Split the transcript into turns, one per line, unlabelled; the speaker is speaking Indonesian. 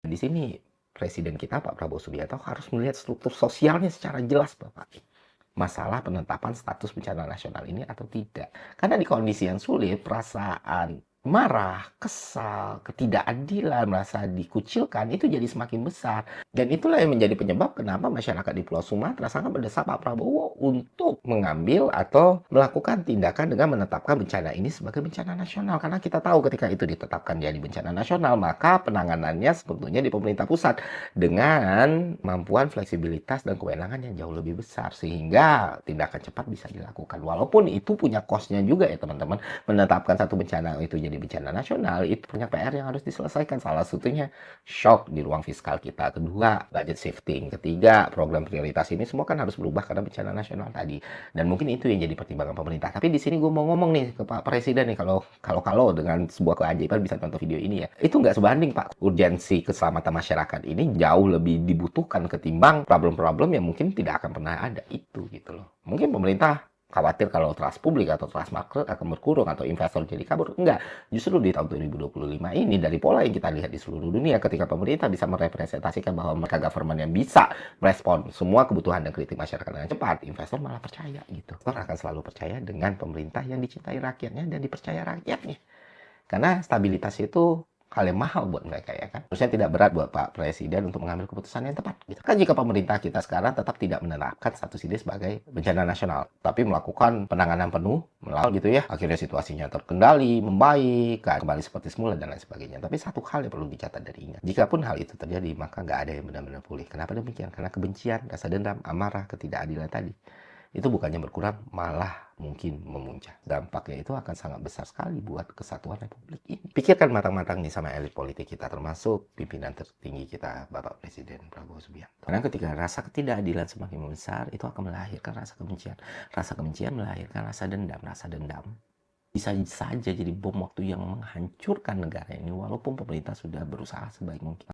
Di sini presiden kita Pak Prabowo Subianto harus melihat struktur sosialnya secara jelas, Bapak. Masalah penetapan status bencana nasional ini atau tidak. Karena di kondisi yang sulit, perasaan marah, kesal, ketidakadilan, merasa dikucilkan, itu jadi semakin besar. Dan itulah yang menjadi penyebab kenapa masyarakat di Pulau Sumatera sangat mendesak Pak Prabowo untuk mengambil atau melakukan tindakan dengan menetapkan bencana ini sebagai bencana nasional. Karena kita tahu ketika itu ditetapkan jadi bencana nasional, maka penanganannya sebetulnya di pemerintah pusat dengan kemampuan fleksibilitas dan kewenangan yang jauh lebih besar. Sehingga tindakan cepat bisa dilakukan. Walaupun itu punya cost-nya juga ya teman-teman. Menetapkan satu bencana itu jadi bencana nasional, itu punya PR yang harus diselesaikan. Salah satunya shock di ruang fiskal kita. Kedua, budget shifting. Ketiga, program prioritas ini semua kan harus berubah karena bencana nasional tadi. Dan mungkin itu yang jadi pertimbangan pemerintah. Tapi di sini gue mau ngomong nih ke Pak Presiden nih, kalau dengan sebuah keajaiban bisa nonton video ini ya. Itu nggak sebanding Pak. Urgensi keselamatan masyarakat ini jauh lebih dibutuhkan ketimbang problem-problem yang mungkin tidak akan pernah ada itu gitu loh. Mungkin pemerintah khawatir kalau trust publik atau trust market akan berkurang atau investor jadi kabur. Enggak. Justru di tahun 2025 ini dari pola yang kita lihat di seluruh dunia ketika pemerintah bisa merepresentasikan bahwa mereka government yang bisa merespon semua kebutuhan dan kritik masyarakat dengan cepat, investor malah percaya gitu. Investor akan selalu percaya dengan pemerintah yang dicintai rakyatnya dan dipercaya rakyatnya. Karena stabilitas itu hal yang mahal buat mereka ya kan. Harusnya tidak berat buat Pak Presiden untuk mengambil keputusan yang tepat. Gitu. Kan jika pemerintah kita sekarang tetap tidak menerapkan status ini sebagai bencana nasional, tapi melakukan penanganan penuh melalui gitu ya, akhirnya situasinya terkendali, membaik, kembali seperti semula dan lain sebagainya. Tapi satu hal yang perlu dicatat dari ingat, jikapun hal itu terjadi, maka nggak ada yang benar-benar pulih. Kenapa demikian? Karena kebencian, rasa dendam, amarah, ketidakadilan tadi itu bukannya berkurang, malah mungkin memuncak. Dampaknya itu akan sangat besar sekali buat kesatuan Republik ini. Pikirkan matang-matang nih sama elit politik kita, termasuk pimpinan tertinggi kita, Bapak Presiden Prabowo Subianto. Karena ketika rasa ketidakadilan semakin membesar, itu akan melahirkan rasa kebencian. Rasa kebencian melahirkan rasa dendam. Rasa dendam bisa saja jadi bom waktu yang menghancurkan negara ini, walaupun pemerintah sudah berusaha sebaik mungkin.